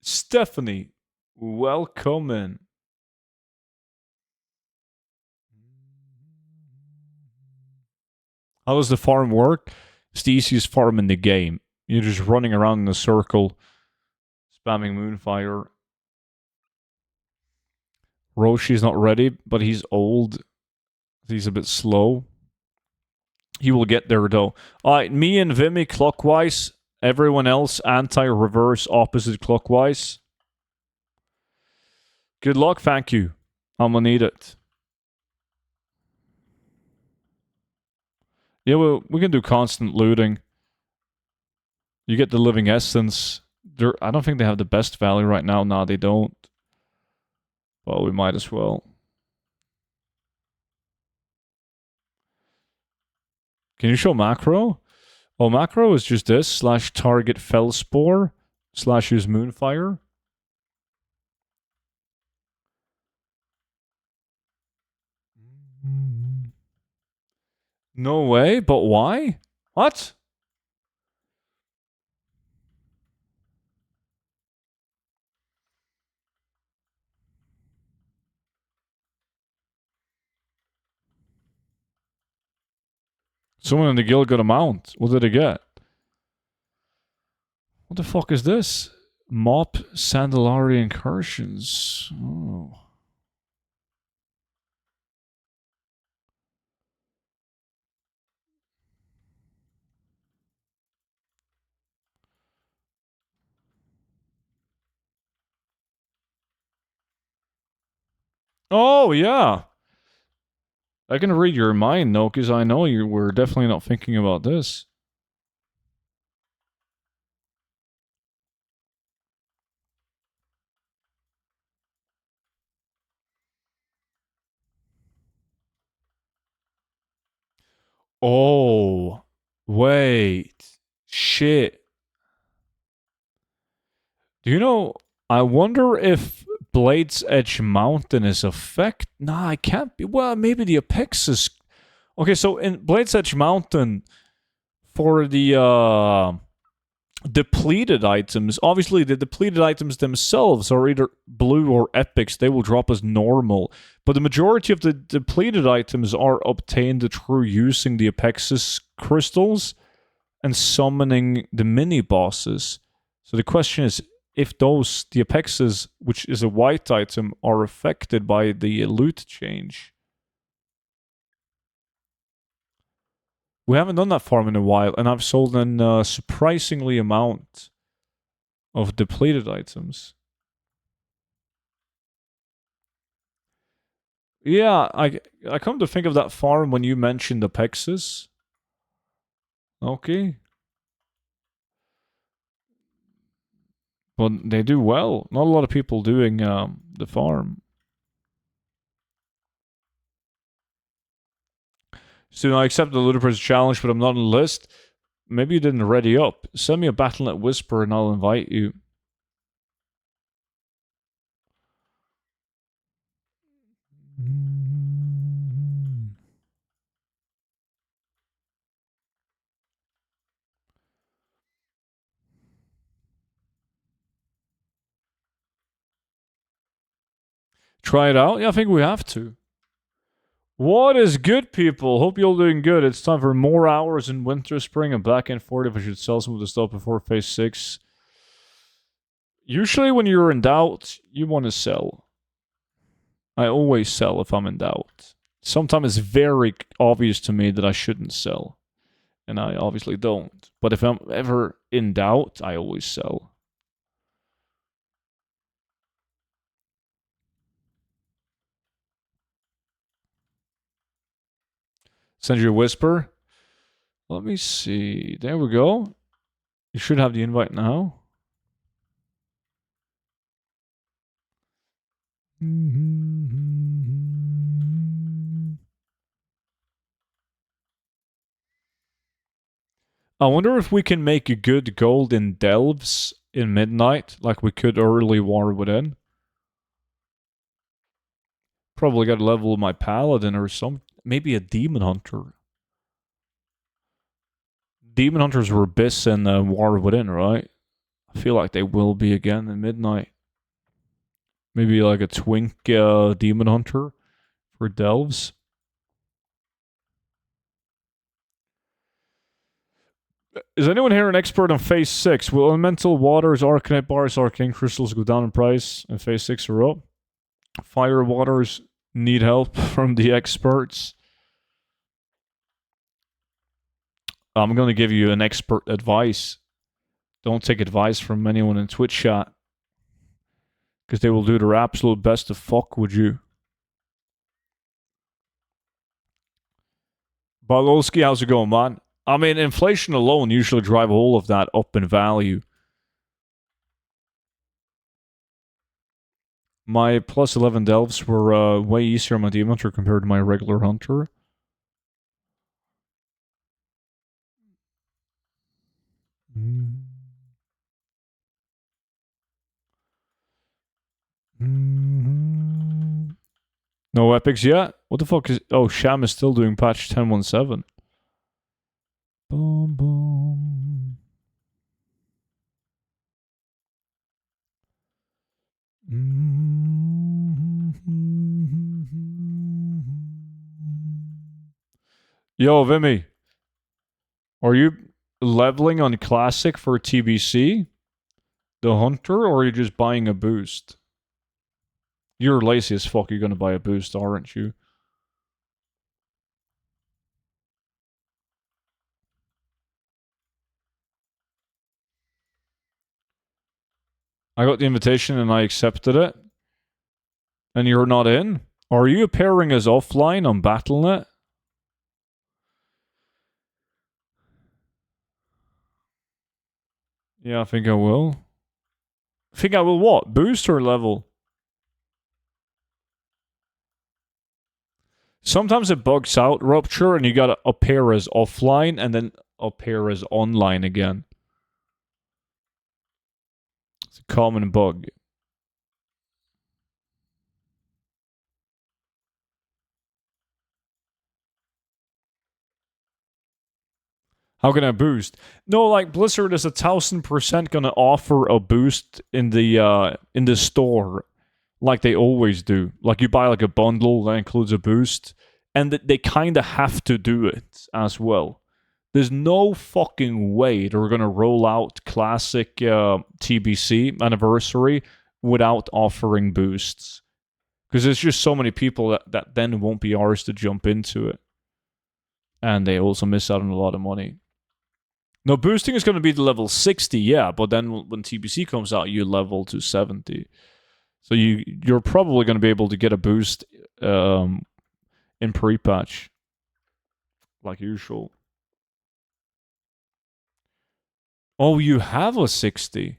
Stephanie, welcome in. How does the farm work? It's the easiest farm in the game. You're just running around in a circle, spamming Moonfire. Roshi's not ready, but he's old. He's a bit slow. He will get there though. Alright, me and Vimy clockwise. Everyone else anti-reverse opposite clockwise. Good luck, thank you. I'm gonna need it. Yeah, well, we can do constant looting. You get the living essence. I don't think they have the best value right now. No, they don't. Well, we might as well. Can you show macro? Oh, macro is just this, / target Felspore, / use Moonfire. No way, but why? What? Someone in the guild got a mount. What did they get? What the fuck is this? Mop Sandalari Incursions. Oh. Oh, yeah. I can read your mind, though, because I know you were definitely not thinking about this. Oh, wait. Shit. Do you know, I wonder if Blade's Edge Mountain is effect. Nah, I can't be. Well, maybe the Apex is. Okay, so in Blade's Edge Mountain, for the depleted items, obviously the depleted items themselves are either blue or epics. They will drop as normal. But the majority of the depleted items are obtained through using the Apex's crystals and summoning the mini bosses. So the question is, if those, the Apexes, which is a white item, are affected by the loot change. We haven't done that farm in a while, and I've sold a surprisingly amount of depleted items. Yeah, I come to think of that farm when you mentioned the Apexes. Okay. But they do well. Not a lot of people doing the farm. So I accept the Ludicrous challenge, but I'm not on the list. Maybe you didn't ready up. Send me a Battle.net Whisper and I'll invite you. Try it out? Yeah, I think we have to. What is good, people? Hope you're all doing good. It's time for more hours in Winter Spring and back and forth if I should sell some of the stuff before phase 6. Usually when you're in doubt, you want to sell. I always sell if I'm in doubt. Sometimes it's very obvious to me that I shouldn't sell. And I obviously don't. But if I'm ever in doubt, I always sell. Send you a whisper. Let me see. There we go. You should have the invite now. I wonder if we can make a good gold in delves in midnight, like we could early War Within. Probably got to level my paladin or some, maybe a demon hunter. Demon hunters were Abyss in War Within, right? I I feel like they will be again in midnight. Maybe like a twink demon hunter for delves. Is anyone here an expert on phase 6? Will elemental waters, arcanite bars, arcane crystals go down in price in phase 6 or up? Fire waters need help from the experts. I'm going to give you an expert advice. Don't take advice from anyone in Twitch chat, because they will do their absolute best to fuck with you. Balowski, how's it going, man? I mean, inflation alone usually drive all of that up in value. My plus 11 delves were way easier on my demon hunter compared to my regular hunter. No epics yet? What the fuck is... Oh, Sham is still doing patch 10.17. Boom, boom. Yo, Vimy. Are you leveling on Classic for TBC? The Hunter? Or are you just buying a boost? You're lazy as fuck. You're gonna buy a boost, aren't you? I got the invitation and I accepted it. And you're not in? Are you appearing as offline on Battle.net? Yeah, I think I will. Think I will what? Boost or level? Sometimes it bugs out, Rupture, and you gotta appear as offline and then appear as online again. It's a common bug. How can I boost? No, like Blizzard is 1000% gonna offer a boost in the store, like they always do. Like you buy like a bundle that includes a boost, and they kind of have to do it as well. There's no fucking way they're gonna roll out classic TBC anniversary without offering boosts, because there's just so many people that then won't be ours to jump into it, and they also miss out on a lot of money. No, boosting is going to be the level 60, yeah, but then when TBC comes out, you level to 70. So you're probably going to be able to get a boost in pre-patch, like usual. Oh, you have a 60.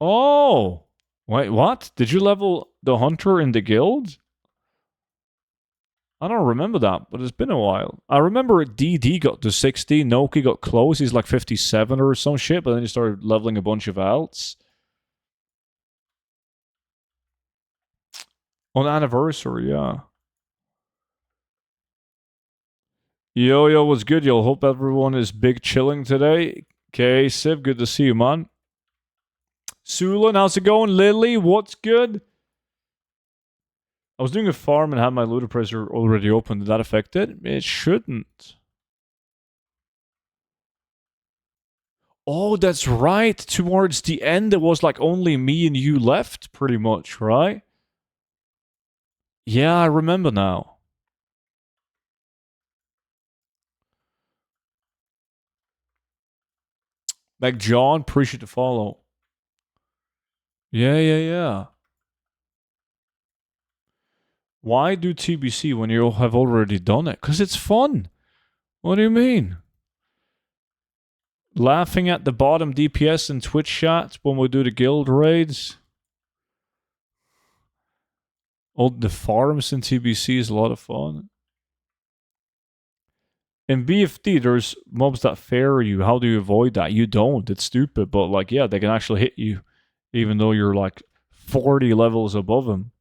Oh, wait, what? Did you level the hunter in the guild? I don't remember that, but it's been a while. I remember DD got to 60, Noki got close, he's like 57 or some shit, but then he started leveling a bunch of alts. On anniversary, yeah. Yo, what's good, yo? Hope everyone is big chilling today. Okay, Civ, good to see you, man. Sulan, how's it going? Lily, what's good? I was doing a farm and had my loot appraiser already open. Did that affect it? It shouldn't. Oh, that's right. Towards the end, it was like only me and you left, pretty much, right? Yeah, I remember now. Like John, appreciate the follow. Yeah. Why do TBC when you have already done it? Because it's fun. What do you mean? Laughing at the bottom DPS in Twitch chat when we do the guild raids. All the farms in TBC is a lot of fun. In BFD, there's mobs that fare you. How do you avoid that? You don't. It's stupid. But, like, yeah, they can actually hit you even though you're, like, 40 levels above them.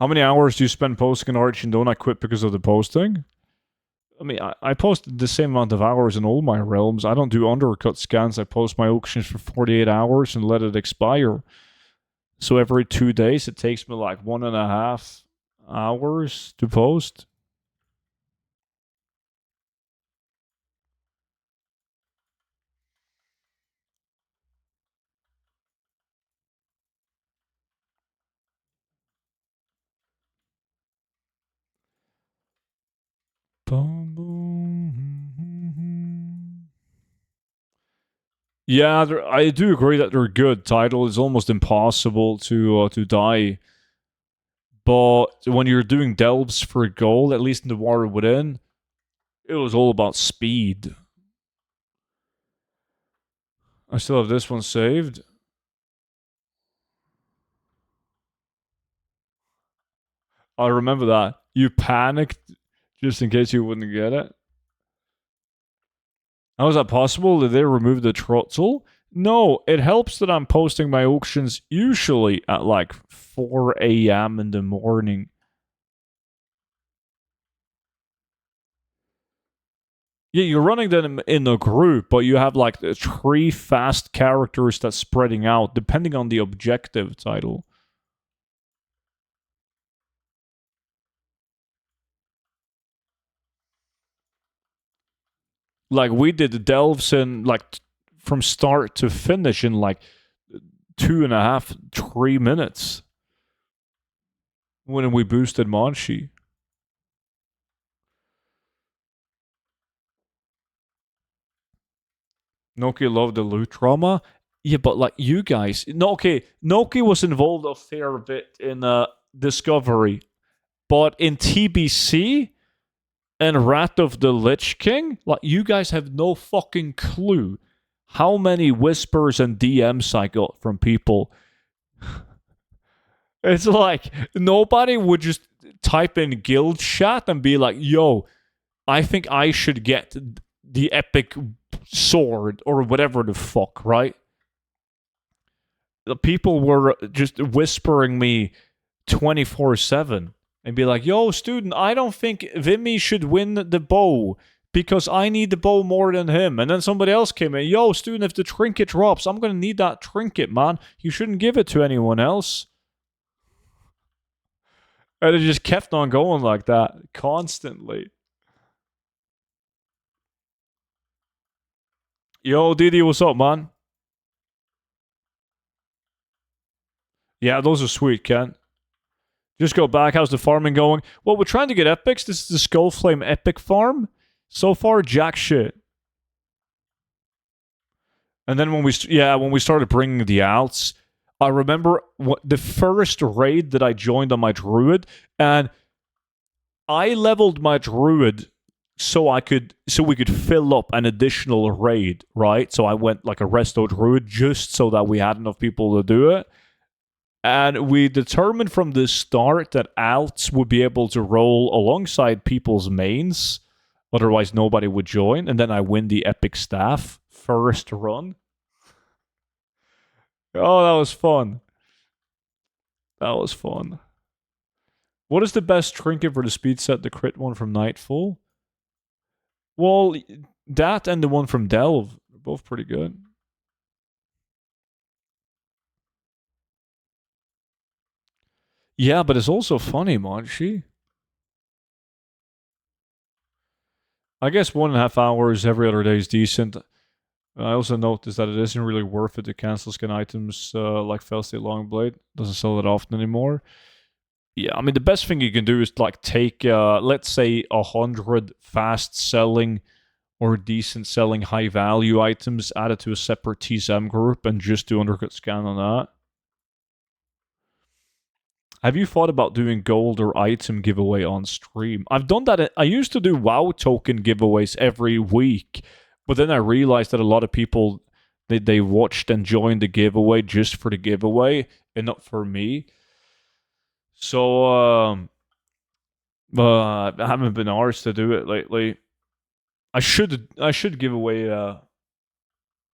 How many hours do you spend posting an Arch and don't I quit because of the posting? I mean, I posted the same amount of hours in all my realms. I don't do undercut scans. I post my auctions for 48 hours and let it expire. So every 2 days, it takes me like 1.5 hours to post. Boom, boom. Yeah, I do agree that they're good. Title is almost impossible to die. But when you're doing delves for gold, at least in the Water Within, it was all about speed. I still have this one saved. I remember that. You panicked just in case you wouldn't get it. How is that possible? Did they remove the throttle? No, it helps that I'm posting my auctions usually at like 4 a.m. in the morning. Yeah, you're running them in a group, but you have like 3 fast characters that's spreading out depending on the objective title. Like we did delves in like from start to finish in like 2.5, 3 minutes when we boosted Monshi. Noki loved the loot trauma. Yeah, but like you guys, no, okay, Noki was involved a fair bit in Discovery, but in TBC and Wrath of the Lich King, like you guys have no fucking clue how many whispers and DMs I got from people. It's like nobody would just type in guild chat and be like, "Yo, I think I should get the epic sword or whatever the fuck," right? The people were just whispering me 24/7 and be like, "Yo, student, I don't think Vimy should win the bow because I need the bow more than him." And then somebody else came in, "Yo, student, if the trinket drops, I'm gonna need that trinket, man. You shouldn't give it to anyone else." And it just kept on going like that constantly. Yo, Didi, what's up, man? Yeah, those are sweet, Ken. Just go back. How's the farming going? Well, we're trying to get epics. This is the Skullflame epic farm. So far, jack shit. And then when we started bringing the outs, I remember the first raid that I joined on my druid, and I leveled my druid so we could fill up an additional raid, right? So I went like a resto druid just so that we had enough people to do it. And we determined from the start that alts would be able to roll alongside people's mains. Otherwise, nobody would join. And then I win the epic staff first run. Oh, that was fun. That was fun. What is the best trinket for the speed set? The crit one from Nightfall? Well, that and the one from Delve are both pretty good. Yeah, but it's also funny, Monchi. I guess 1.5 hours every other day is decent. I also noticed that it isn't really worth it to cancel skin items like Fell State Longblade. Doesn't sell that often anymore. Yeah, I mean the best thing you can do is like take let's say 100 fast selling or decent selling high value items, add it to a separate TSM group, and just do undercut scan on that. Have you thought about doing gold or item giveaway on stream? I've done that. I used to do WoW token giveaways every week, but then I realized that a lot of people they watched and joined the giveaway just for the giveaway and not for me. So I haven't been arsed to do it lately. I should give away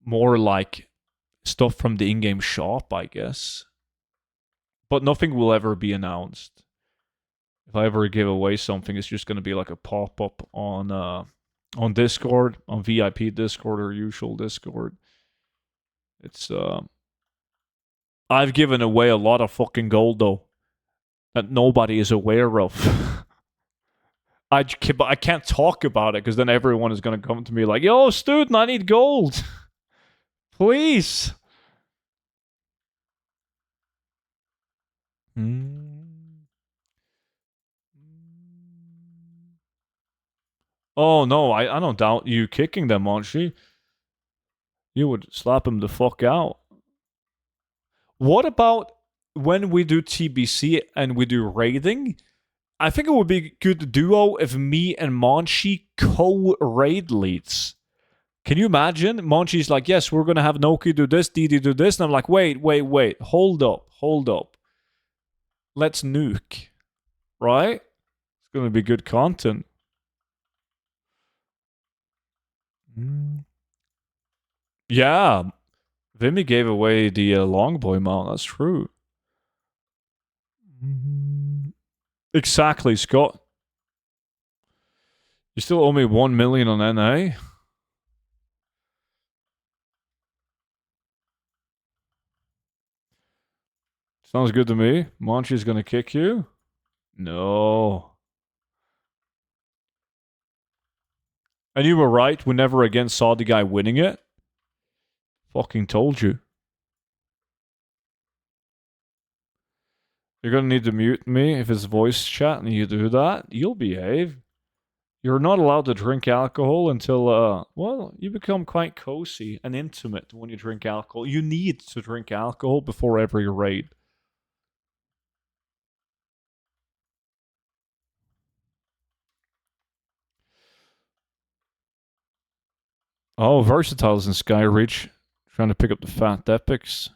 more like stuff from the in-game shop, I guess. But nothing will ever be announced. If I ever give away something, it's just gonna be like a pop-up on Discord, on VIP Discord or usual Discord. It's I've given away a lot of fucking gold though that nobody is aware of. I can't talk about it because then everyone is gonna come to me like, "Yo, student, I need gold, please." Oh no, I don't doubt you kicking them, Monchi. You would slap him the fuck out. What about when we do TBC and we do raiding? I think it would be good duo if me and Monchi co-raid leads. Can you imagine? Monchi's like, yes, we're gonna have Noki do this, Didi do this, and I'm like, wait, hold up. Let's nuke. Right? It's gonna be good content. Yeah. Vimy gave away the Longboy mount, that's true. Exactly, Scott. You still owe me 1 million on NA? Sounds good to me. Monchi's gonna kick you? No. And you were right, we never again saw the guy winning it. Fucking told you. You're gonna need to mute me if it's voice chat and you do that. You'll behave. You're not allowed to drink alcohol until, well, you become quite cozy and intimate when you drink alcohol. You need to drink alcohol before every raid. Oh, Versatile's in Skyreach. Trying to pick up the fat epics.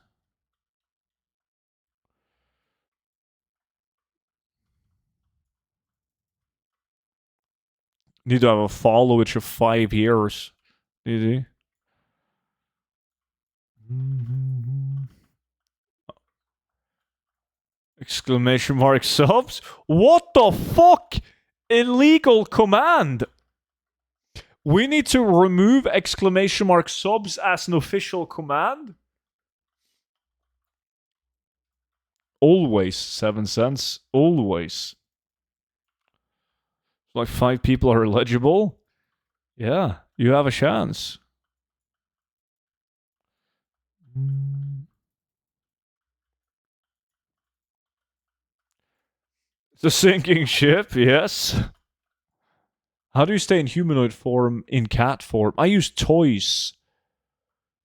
Need to have a followage of 5 years. Need Exclamation mark subs? What the fuck? Illegal command. We need to remove exclamation mark subs as an official command. Always 7 cents. Always. Like 5 people are eligible. Yeah, you have a chance. It's a sinking ship, yes. How do you stay in humanoid form in cat form? I use toys.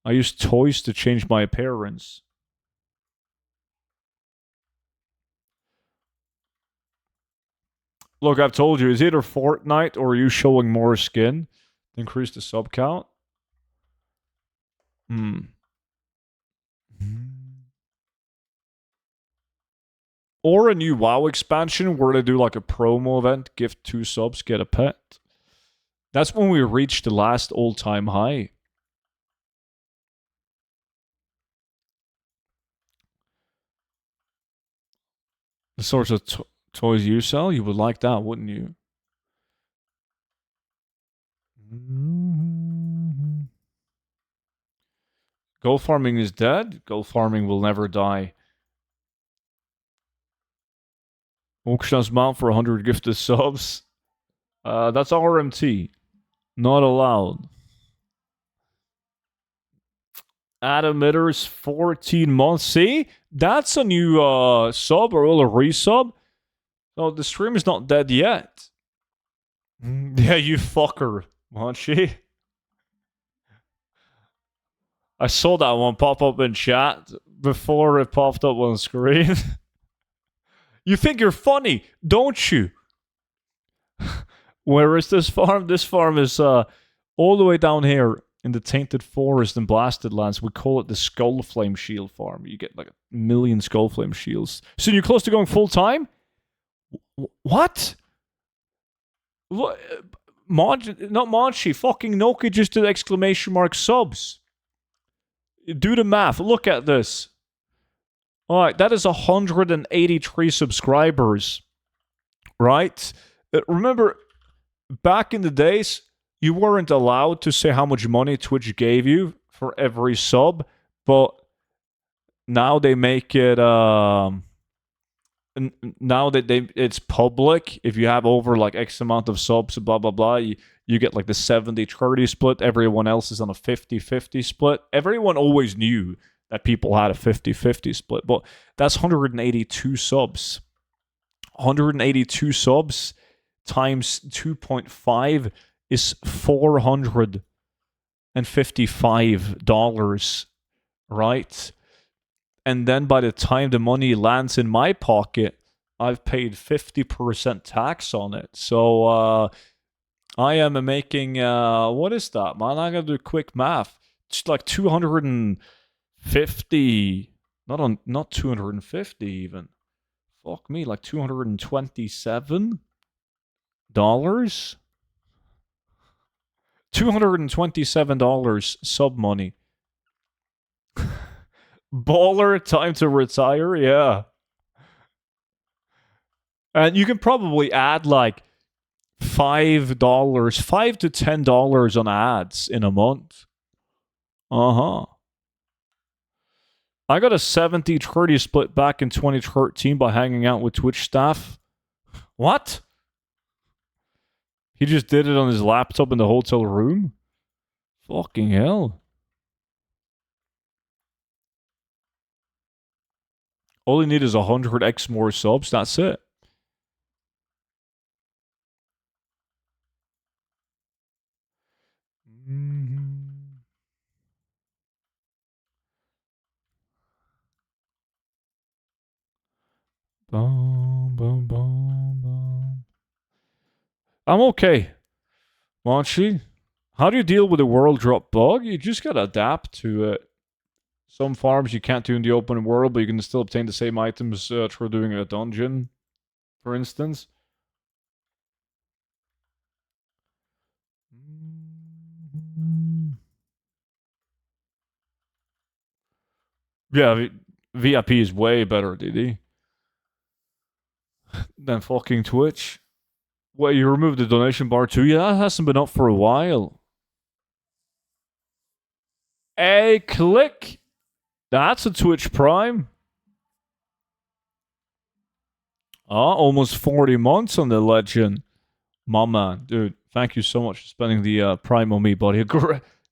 I use toys to change my appearance. Look, I've told you, it's either Fortnite or you showing more skin. Increase the sub count. Or a new WoW expansion where they do like a promo event, gift 2 subs, get a pet. That's when we reach the last all-time high. The sorts of toys you sell, you would like that, wouldn't you? Gold farming is dead. Gold farming will never die. Auction's mount for 100 gifted subs. That's RMT. Not allowed. Adam Mitters, 14 months. See? That's a new sub or a resub. Oh, the stream is not dead yet. Yeah, you fucker, Monchi. I saw that one pop up in chat before it popped up on screen. You think you're funny, don't you? Where is this farm? This farm is all the way down here in the Tainted Forest and Blasted Lands. We call it the Skullflame Shield Farm. You get like 1 million Skullflame shields. So you're close to going full time? What? Not Monchi. Fucking Noki just did exclamation mark subs. Do the math. Look at this. Alright, that is 183 subscribers right? Remember, back in the days, you weren't allowed to say how much money Twitch gave you for every sub, but now they make it now that it's public. If you have over like X amount of subs, blah blah blah, you get like the 70-30 split. Everyone else is on a 50-50 split. Everyone always knew that people had a 50-50 split, but that's 182 subs. 182 subs times 2.5 is $455, right? And then by the time the money lands in my pocket, I've paid 50% tax on it. So I am making what is that, man? I gotta do quick math. It's like 250, not 250 even. Fuck me, like $227. $227 sub money. Baller, time to retire, yeah. And you can probably add like $5, $5 to $10 on ads in a month. Uh-huh. I got a 70-30 split back in 2013 by hanging out with Twitch staff. What? He just did it on his laptop in the hotel room? Fucking hell. All you need is 100x more subs. That's it. Boom, boom, boom, boom. I'm okay. Launchy, how do you deal with the world drop bug? You just gotta adapt to it. Some farms you can't do in the open world, but you can still obtain the same items through doing a dungeon, for instance. Yeah, VIP is way better, DD, than fucking Twitch. Wait, you removed the donation bar too? Yeah, that hasn't been up for a while. Hey, click. That's a Twitch Prime. Almost 40 months on the legend. My man, dude, thank you so much for spending the Prime on me, buddy.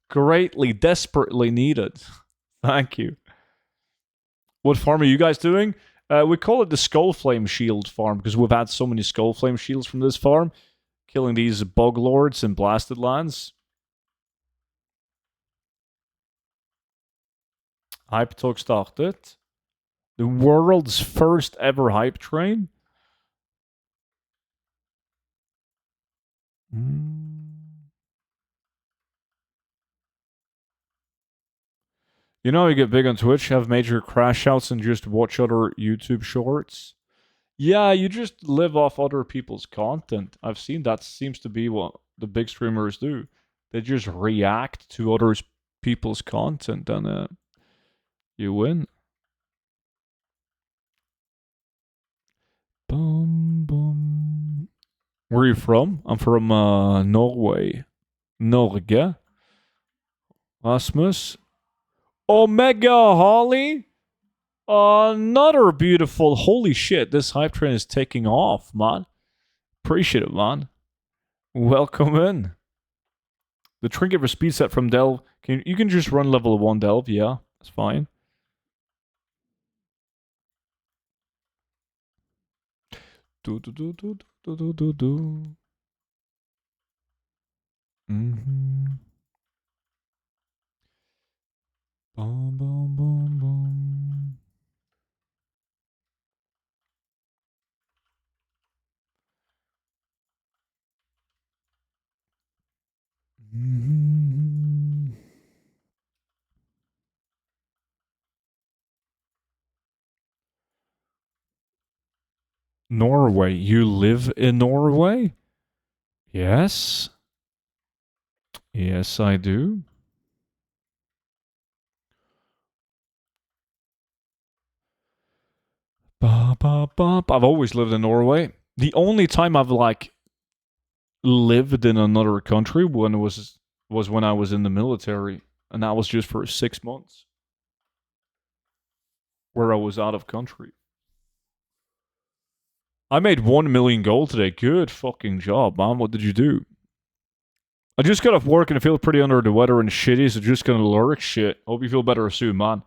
Greatly, desperately needed. Thank you. What farm are you guys doing? We call it the Skullflame Shield farm because we've had so many Skullflame shields from this farm, killing these bug lords in blasted lands. Hype talk started. The world's first ever hype train. You know, you get big on Twitch, have major crash outs, and just watch other YouTube shorts. Yeah, you just live off other people's content. I've seen that seems to be what the big streamers do. They just react to other people's content, and you win. Boom, boom. Where are you from? I'm from Norway. Norge. Rasmus. Omega Holly. Another beautiful. Holy shit, this hype train is taking off, man. Appreciate it, man. Welcome in. The trinket for speed set from Delve. You can just run level 1 Delve, yeah. That's fine. Do do do do do do do do. Boom boom boom boom. Norway. You live in Norway? Yes. Yes, I do. I've always lived in Norway. The only time I've like lived in another country was when I was in the military, and that was just for 6 months, where I was out of country. I made 1 million gold today. Good fucking job, man. What did you do? I just got off work and I feel pretty under the weather and shitty, so just gonna lurk shit. Hope you feel better soon, man.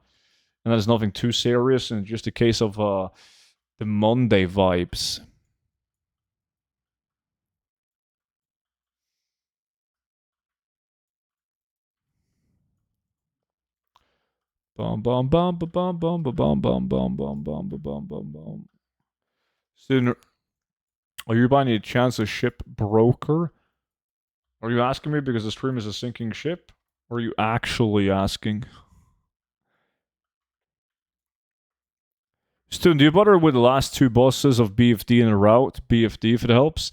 And that is nothing too serious, and just a case of the Monday vibes. Bum bum bum bum bum bum bum bum bum bum bum bum bum bum. Soon, are you by any chance a ship broker? Are you asking me because the stream is a sinking ship? Or are you actually asking? Student, do you bother with the last two bosses of BFD in a route? BFD, if it helps.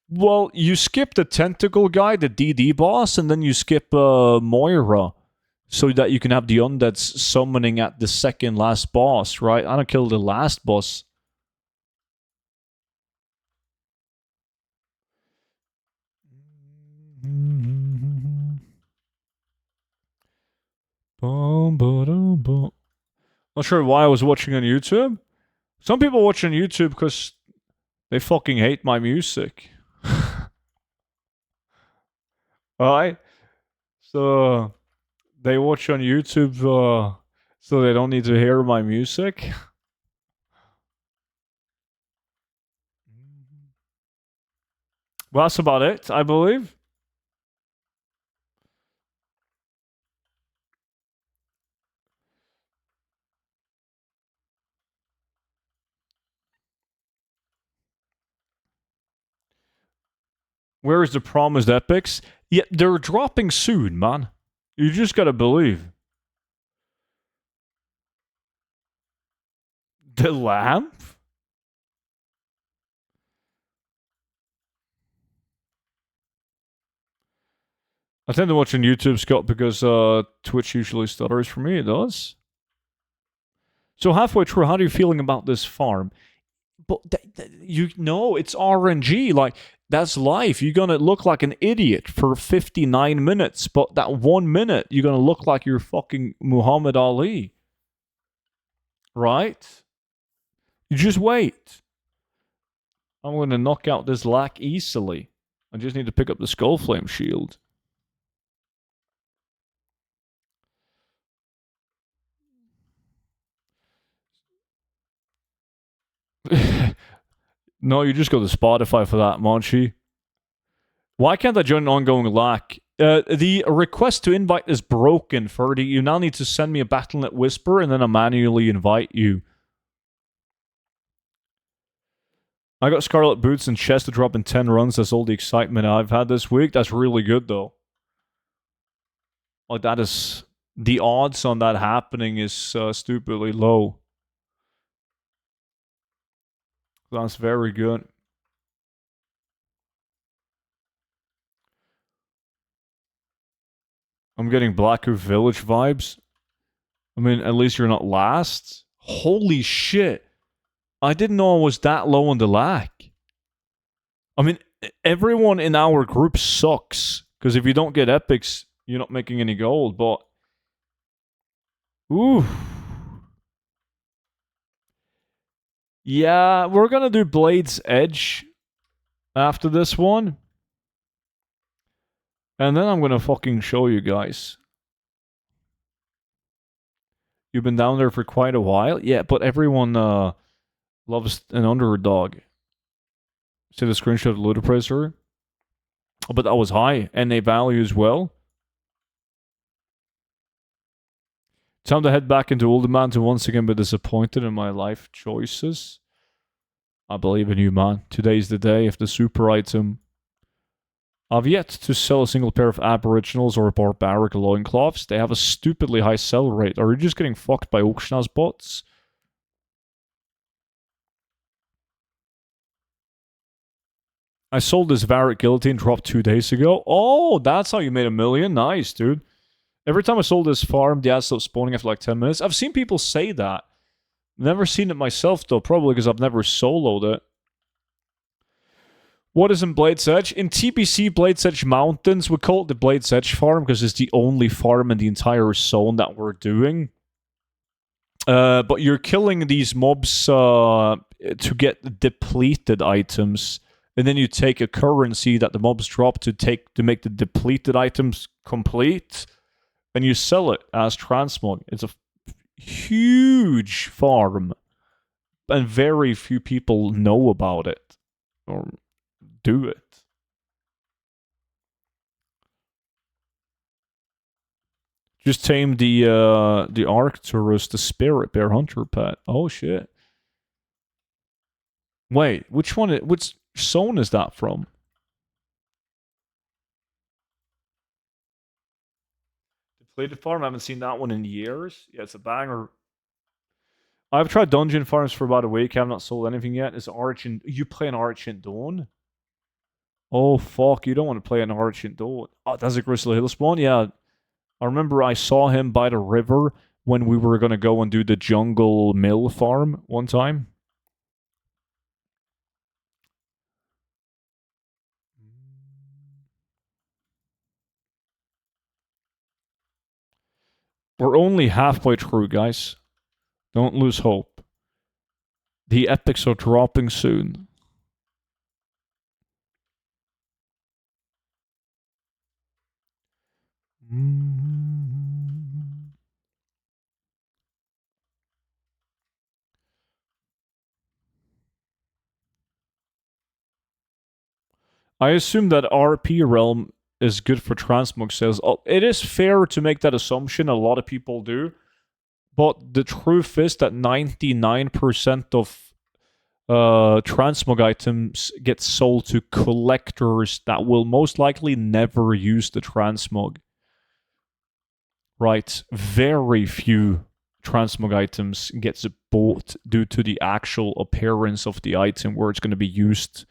Well, you skip the tentacle guy, the DD boss, and then you skip Moira, so that you can have the undeads summoning at the second last boss, right? I don't kill the last boss. Not sure why I was watching on YouTube. Some people watch on YouTube because they fucking hate my music. Alright? So they watch on YouTube so they don't need to hear my music. Well, that's about it, I believe. Where is the promised epics? Yeah, they're dropping soon, man. You just gotta believe. The lamp? I tend to watch on YouTube, Scott, because Twitch usually stutters for me. It does. So halfway through, how are you feeling about this farm? But you know, it's RNG. Like, that's life. You're gonna look like an idiot for 59 minutes, but that 1 minute, you're gonna look like you're fucking Muhammad Ali. Right? You just wait. I'm gonna knock out this lack easily. I just need to pick up the Skullflame shield. No, you just go to Spotify for that, Monchi. Why can't I join an ongoing lack? The request to invite is broken, Ferdy. You now need to send me a Battle.net Whisper and then I manually invite you. I got Scarlet Boots and chest to drop in 10 runs. That's all the excitement I've had this week. That's really good, though. Like, that is... The odds on that happening is stupidly low. That's very good. I'm getting Blackhoof Village vibes. I mean, at least you're not last. Holy shit. I didn't know I was that low on the lack. I mean, everyone in our group sucks. Because if you don't get epics, you're not making any gold. But... Ooh. Yeah, we're gonna do Blade's Edge after this one. And then I'm gonna fucking show you guys. You've been down there for quite a while? Yeah, but everyone loves an underdog. See the screenshot of Ludipressor? But that was high. NA value as well. Time to head back into Ultimate to once again be disappointed in my life choices. I believe in you, man. Today's the day of the super item. I've yet to sell a single pair of Aboriginals or Barbaric loincloths. They have a stupidly high sell rate. Are you just getting fucked by auction house bots? I sold this Varric Guillotine, dropped 2 days ago. Oh, that's how you made 1 million? Nice, dude. Every time I sold this farm, the ads stopped spawning after like 10 minutes. I've seen people say that. Never seen it myself, though, probably because I've never soloed it. What is in Blade's Edge? In TBC Blade's Edge Mountains, we call it the Blade's Edge farm because it's the only farm in the entire zone that we're doing. But you're killing these mobs to get depleted items, and then you take a currency that the mobs drop to make the depleted items complete, and you sell it as transmog. It's a huge farm, and very few people know about it or do it. Just tame the Arcturus, the Spirit Bear Hunter pet. Oh shit! Wait, which one? Which zone is that from? Depleted farm. I haven't seen that one in years. Yeah, it's a banger. I've tried dungeon farms for about a week. I have not sold anything yet. Is Argent? You play an Argent Dawn? Oh fuck! You don't want to play an Argent Dawn. Oh, that's a Grizzly Hill spawn. Yeah, I remember I saw him by the river when we were gonna go and do the Jungle Mill farm one time. We're only halfway through, guys. Don't lose hope. The epics are dropping soon. I assume that RP Realm is good for transmog sales. It is fair to make that assumption. A lot of people do. But the truth is that 99% of transmog items get sold to collectors that will most likely never use the transmog. Right? Very few transmog items gets bought due to the actual appearance of the item where it's going to be used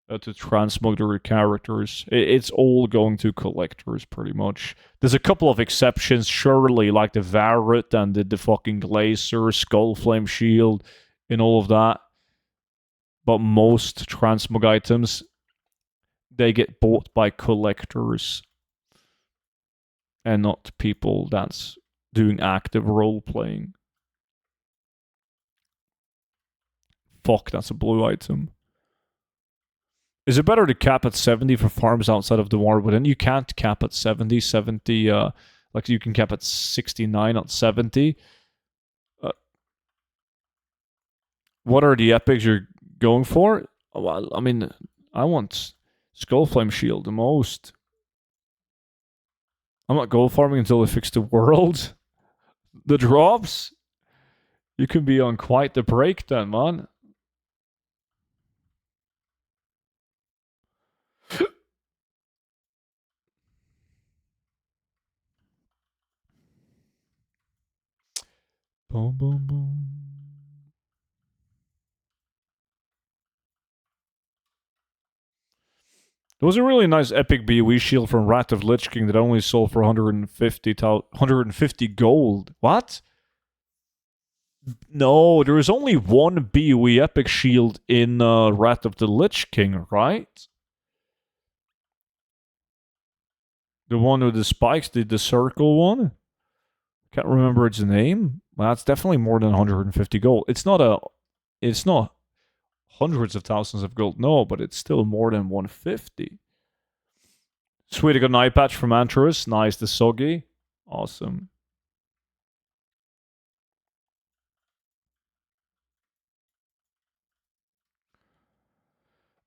to transmog their characters. It's all going to collectors, pretty much. There's a couple of exceptions, surely, like the Varut and the fucking Glacier, Skullflame Shield, and all of that. But most transmog items, they get bought by collectors and not people that's doing active role-playing. Fuck, that's a blue item. Is it better to cap at 70 for farms outside of the war? But then you can't cap at 70. 70, like you can cap at 69, not 70. What are the epics you're going for? Well, I mean, I want Skullflame Shield the most. I'm not gold farming until they fix the world. The drops? You can be on quite the break then, man. Boom, boom, boom. There was a really nice epic BOE shield from Wrath of Lich King that only sold for 150 gold. What? No, there is only one BOE epic shield in Wrath of the Lich King, right? The one with the spikes, the circle one? Can't remember its name. Well, that's definitely more than 150 gold. It's not hundreds of thousands of gold, no, but it's still more than 150. Sweet, I got an eye patch from Antrus. Nice, the Soggy. Awesome.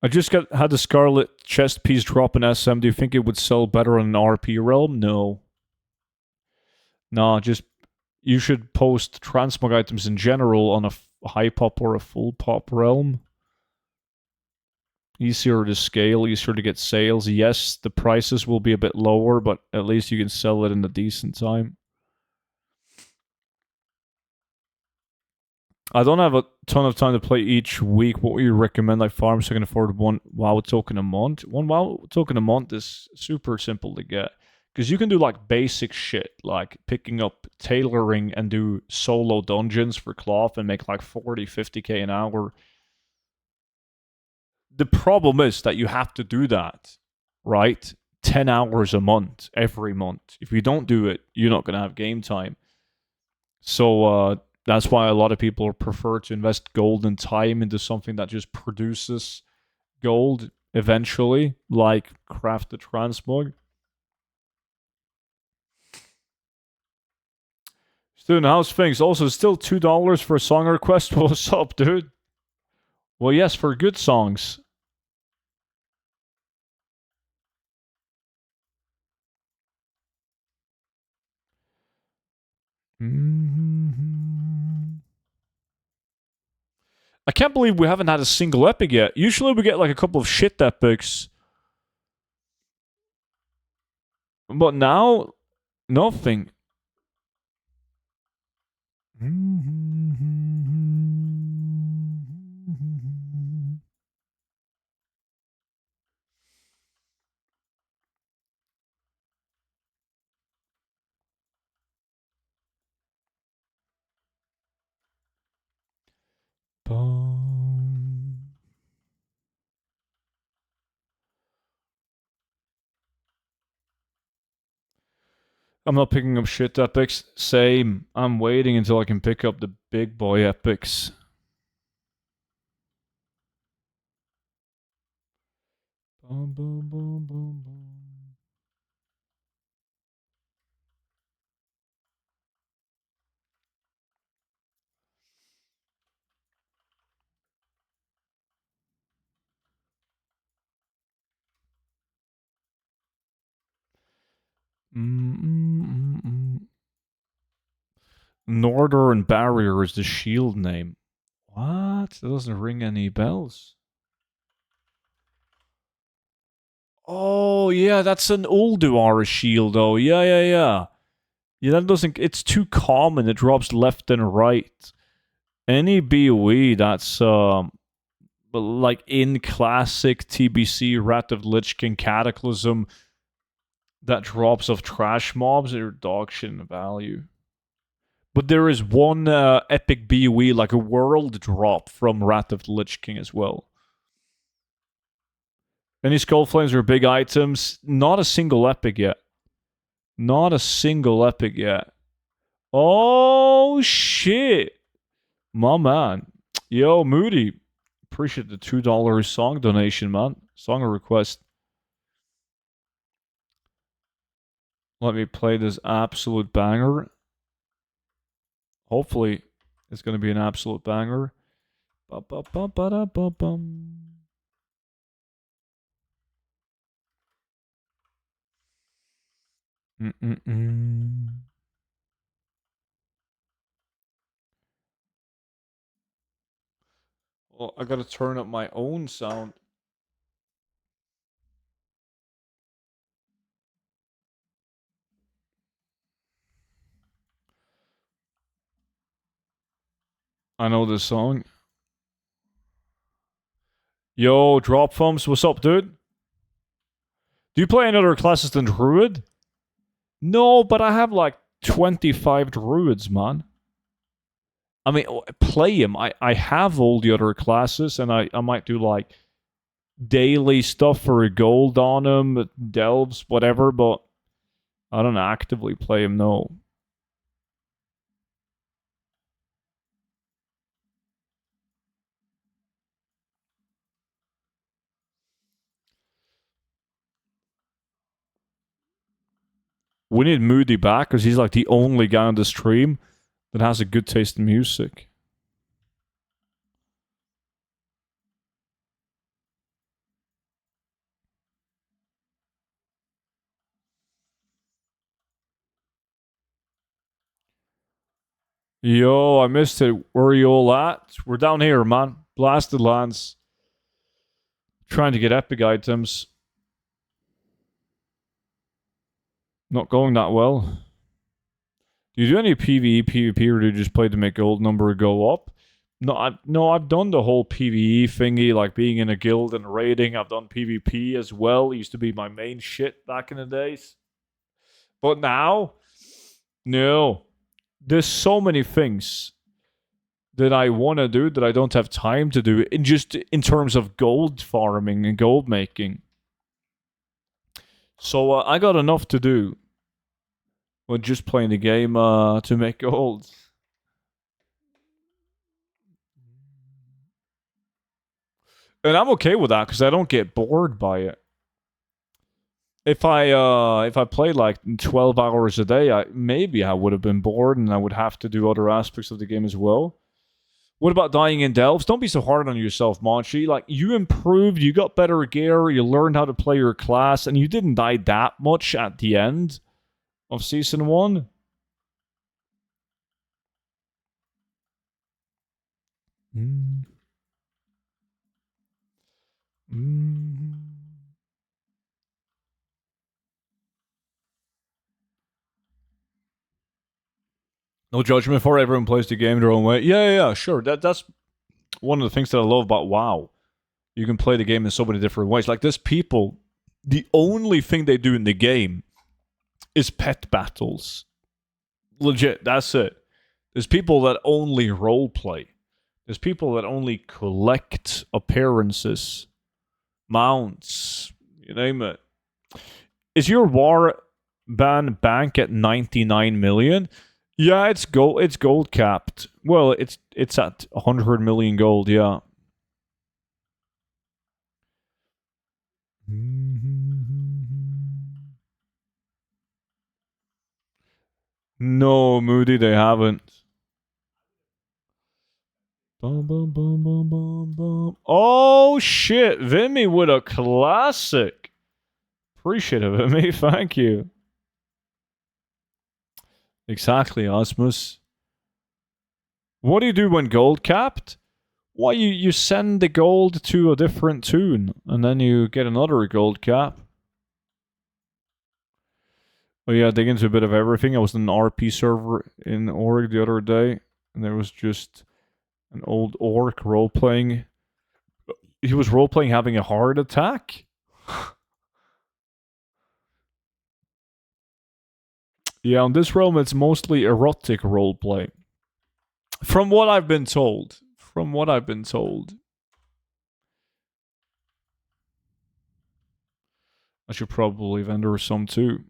I just had the Scarlet chest piece drop in SM. Do you think it would sell better on an RP realm? No. Nah, just you should post transmog items in general on a high pop or a full pop realm. Easier to scale, easier to get sales. Yes, the prices will be a bit lower, but at least you can sell it in a decent time. I don't have a ton of time to play each week. What would you recommend I farm so I can afford one WoW token a month? One WoW token a month is super simple to get. Because you can do like basic shit, like picking up tailoring and do solo dungeons for cloth and make like 40, 50k an hour. the problem is that you have to do that, right? 10 hours a month, every month. If you don't do it, you're not going to have game time. So that's why a lot of people prefer to invest gold and time into something that just produces gold eventually, like Craft the Transmog. Student, how's things? Also, still $2 for a song request. What's up, dude? Well, yes, for good songs. I can't believe we haven't had a single epic yet. Usually we get like a couple of shit epics. But now, nothing. I'm not picking up shit epics. Same. I'm waiting until I can pick up the big boy epics. Boom, boom, boom, boom, boom. Northern Barrier is the shield name. What? That doesn't ring any bells. Oh, yeah, that's an Ulduar shield, though. Yeah. Yeah, that doesn't... It's too common. It drops left and right. Any BOE that's, like, in classic TBC, Wrath of the Lich King Cataclysm, that drops of trash mobs are dog shit in value. But there is one epic BOE, like a world drop from Wrath of the Lich King as well. Any Skullflames are big items. Not a single epic yet. Not a single epic yet. Oh, shit. My man. Yo, Moody. Appreciate the $2 song donation, man. Song request. Let me play this absolute banger. Hopefully, it's going to be an absolute banger. Ba-ba-ba-ba-da-ba-bum. Well, I gotta turn up my own sound. I know this song. Yo, Drop Thumbs, what's up, dude? Do you play any other classes than Druid? No, but I have like 25 Druids, man. I mean, play them. I have all the other classes, and I might do like daily stuff for a gold on them, delves, whatever, but I don't actively play them, no. We need Moody back because he's like the only guy on the stream that has a good taste in music. Yo, I missed it. Where are you all at? We're down here, man. Blasted Lands. Trying to get epic items. Not going that well. Do you do any PvE, PvP, or do you just play to make gold number go up? No, I've done the whole PvE thingy, like being in a guild and raiding. I've done PvP as well. It used to be my main shit back in the days. But now, no. There's so many things that I want to do that I don't have time to do in just in terms of gold farming and gold making. So I got enough to do with just playing the game to make gold. And I'm okay with that because I don't get bored by it. If I played like 12 hours a day, maybe I would have been bored and I would have to do other aspects of the game as well. What about dying in delves? Don't be so hard on yourself, Monchi. Like, you improved, you got better gear, you learned how to play your class, and you didn't die that much at the end of Season 1. Mm. Mm. No judgment for everyone plays the game their own way. Yeah, sure. That's one of the things that I love about WoW. You can play the game in so many different ways. Like, there's people, the only thing they do in the game is pet battles. Legit, that's it. There's people that only role play. There's people that only collect appearances, mounts, you name it. Is your war ban bank at 99 million? Yeah, it's gold capped. Well, it's at 100 million gold, yeah. No, Moody, they haven't. Boom, boom, boom, boom, boom, boom. Oh shit, Vimy with a classic. Appreciate it, Vimy. Thank you. Exactly, Osmus. What do you do when gold capped? Well, you send the gold to a different tune, and then you get another gold cap. Oh yeah, dig into a bit of everything. I was in an RP server in Org the other day, and there was just an old orc role-playing. He was role-playing having a heart attack. Yeah, on this realm, it's mostly erotic roleplay. From what I've been told. From what I've been told. I should probably vendor some too.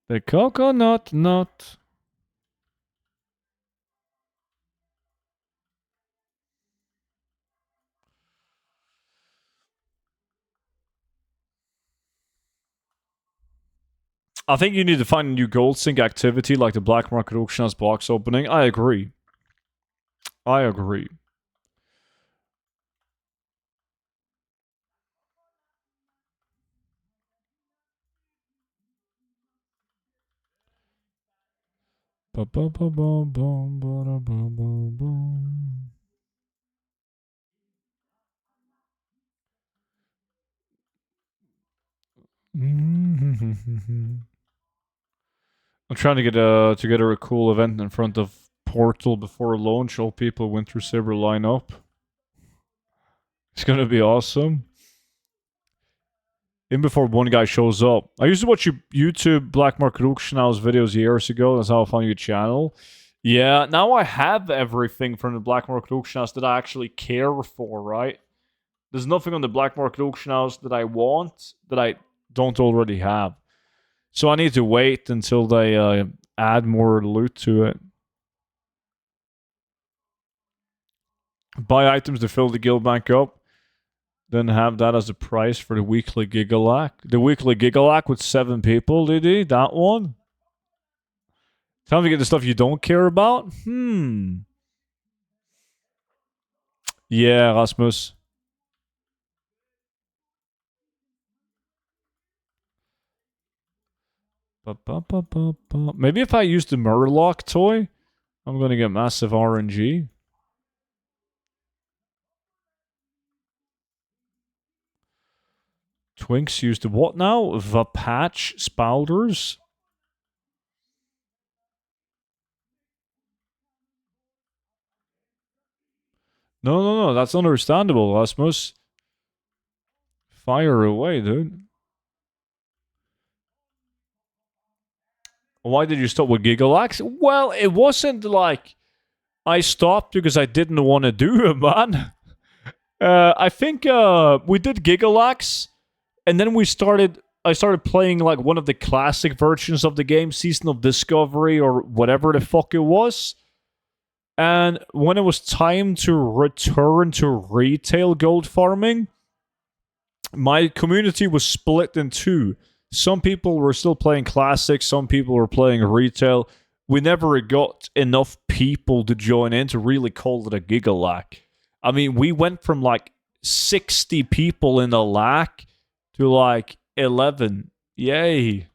The coconut nut. I think you need to find a new gold sync activity like the black market auction as box opening. I agree. I agree. I'm trying to get together a cool event in front of Portal before launch. All people Winter Saber line up. It's gonna be awesome. Even before one guy shows up. I used to watch YouTube Black Market Auction House videos years ago. That's how I found your channel. Yeah, now I have everything from the Black Market Auction House that I actually care for, right? There's nothing on the Black Market Auction House that I want that I don't already have. So I need to wait until they add more loot to it. Buy items to fill the guild bank up. Then have that as a price for the weekly Gigalac. The weekly Gigalac with 7 people, DD? That one? Time to get the stuff you don't care about? Yeah, Rasmus. Maybe if I use the Murloc toy, I'm going to get massive RNG. Twinks used the what now? The patch Spalders? No, that's understandable, Rasmus. Fire away, dude. Why did you stop with Gigalax? Well, it wasn't like I stopped because I didn't want to do it, man. I think we did Gigalax, and then we started. I started playing like one of the classic versions of the game, Season of Discovery or whatever the fuck it was. And when it was time to return to retail gold farming, my community was split in two. Some people were still playing classic, some people were playing retail. We never got enough people to join in to really call it a gigalac. I mean, we went from like 60 people in a lac to like 11. Yay.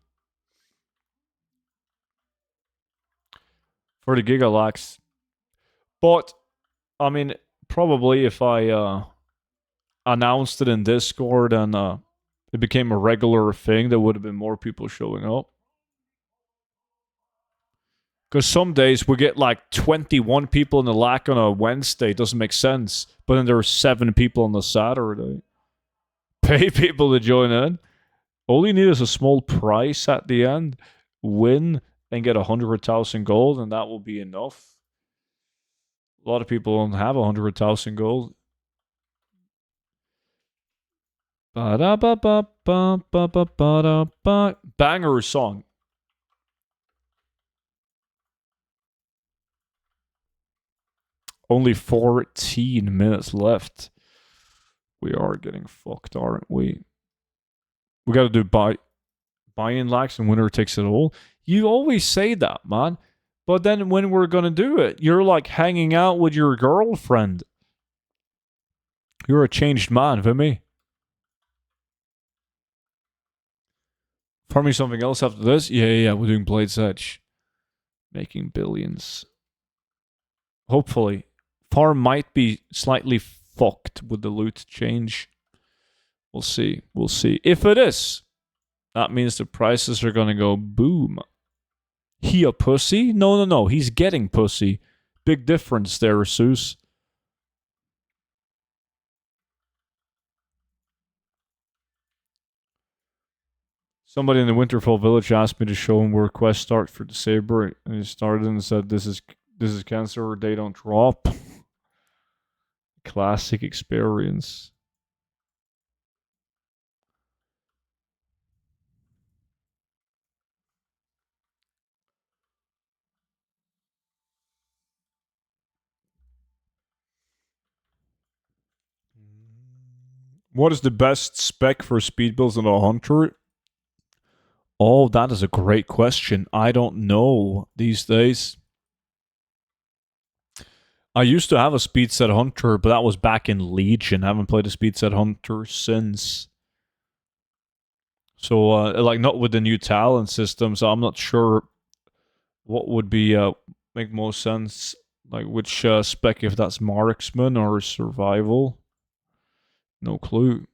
For the gigalacs. But, I mean, probably if I announced it in Discord and it became a regular thing, there would have been more people showing up. Because some days we get like 21 people in the lack on a Wednesday. It doesn't make sense. But then there are 7 people on the Saturday. Pay people to join in. All you need is a small price at the end. Win and get 100,000 gold, and that will be enough. A lot of people don't have 100,000 gold. Banger song. Only 14 minutes left. We are getting fucked, aren't we? We got to do buy-in lax and winner takes it all. You always say that, man. But then when we're going to do it, you're like hanging out with your girlfriend. You're a changed man, Vimy. Farming something else after this? Yeah, we're doing Blade's Edge. Making billions. Hopefully. Farm might be slightly fucked with the loot change. We'll see. If it is, that means the prices are gonna go boom. He a pussy? No. He's getting pussy. Big difference there, Zeus. Somebody in the Winterfell village asked me to show him where quests start for the Saber, and he started and said, "This is cancer or they don't drop." Classic experience. What is the best spec for speed builds in a hunter? Oh, that is a great question. I don't know these days. I used to have a speed set hunter, but that was back in Legion. I haven't played a speed set hunter since. So, like, not with the new talent system, so I'm not sure what would be make most sense. Like, which spec, if that's marksman or survival. No clue.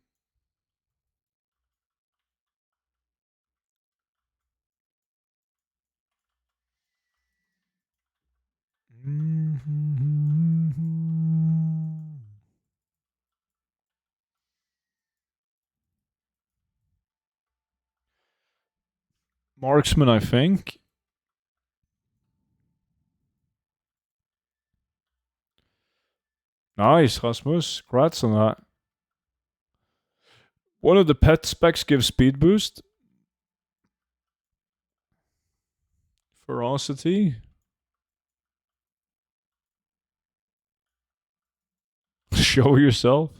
Marksman, I think. Nice, Rasmus. Congrats on that. One of the pet specs gives speed boost. Ferocity. Show yourself.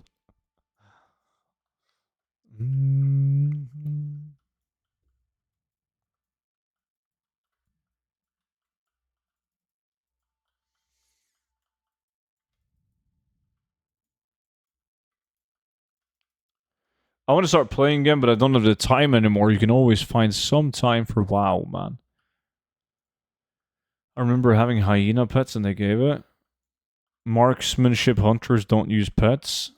I want to start playing again, but I don't have the time anymore. You can always find some time for WoW, man. I remember having hyena pets and they gave it. Marksmanship hunters don't use pets.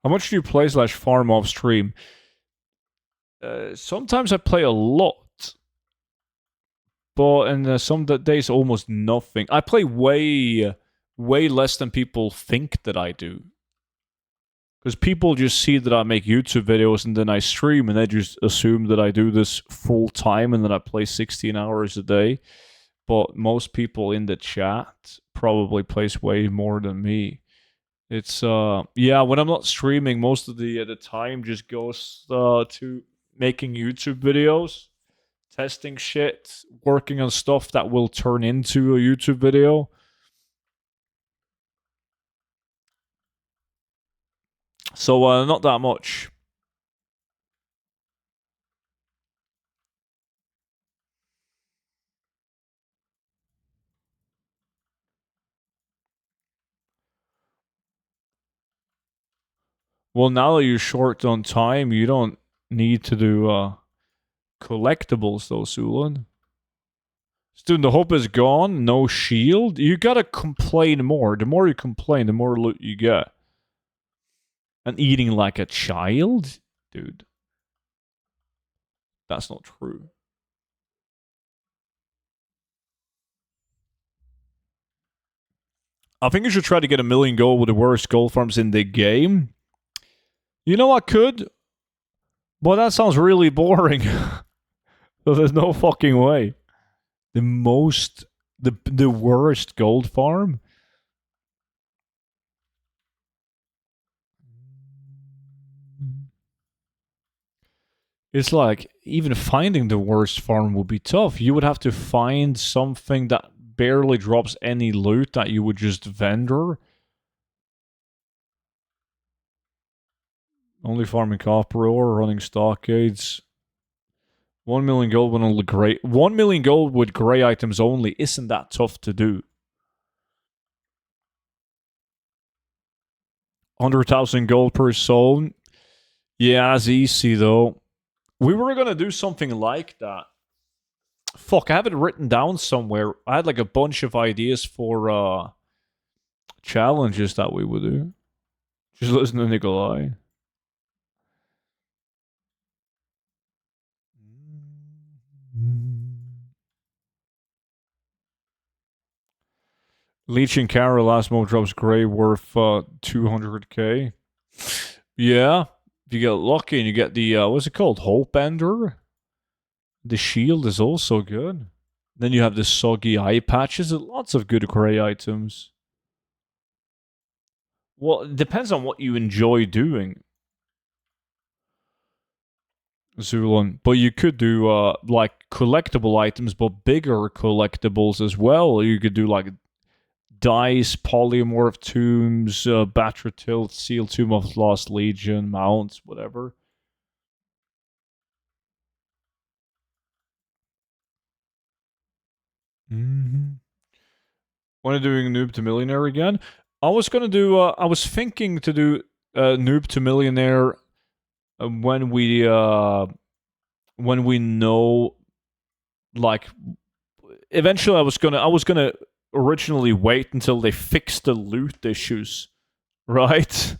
How much do you play /farm off stream? Sometimes I play a lot. but in some days almost nothing. I play way less than people think that I do. Because people just see that I make YouTube videos and then I stream, and they just assume that I do this full time and that I play 16 hours a day. But most people in the chat probably plays way more than me. It's yeah, when I'm not streaming, most of the time just goes to making YouTube videos, testing shit, working on stuff that will turn into a YouTube video. So not that much. Well, now that you're short on time, you don't need to do collectibles though, Sulan. Student, the hope is gone. No shield. You gotta complain more. The more you complain, the more loot you get. And eating like a child? Dude. That's not true. I think you should try to get 1,000,000 gold with the worst gold farms in the game. You know I could, but that sounds really boring. So there's no fucking way. The worst gold farm? It's like, even finding the worst farm would be tough. You would have to find something that barely drops any loot that you would just vendor. Only farming copper ore, running stockades. 1,000,000 gold with only gray. 1,000,000 gold with gray items only isn't that tough to do. 100,000 gold per zone. Yeah, it's easy though. We were gonna do something like that. Fuck, I have it written down somewhere. I had like a bunch of ideas for challenges that we would do. Just listen to Nikolai. Leech and Carol last mo drops gray worth 200k. Yeah, if you get lucky and you get the what's it called, Hope Ender. The shield is also good. Then you have the soggy eye patches. Lots of good gray items. Well, it depends on what you enjoy doing, Zulon. But you could do like collectible items, but bigger collectibles as well. You could do like dice, polymorph tombs, Batra Tilt, Seal Tomb of Lost Legion, mounts, whatever. Mm-hmm. When are doing Noob to Millionaire again? I was gonna do. I was thinking to do Noob to Millionaire when we know, like, eventually I was gonna originally wait until they fixed the loot issues, right?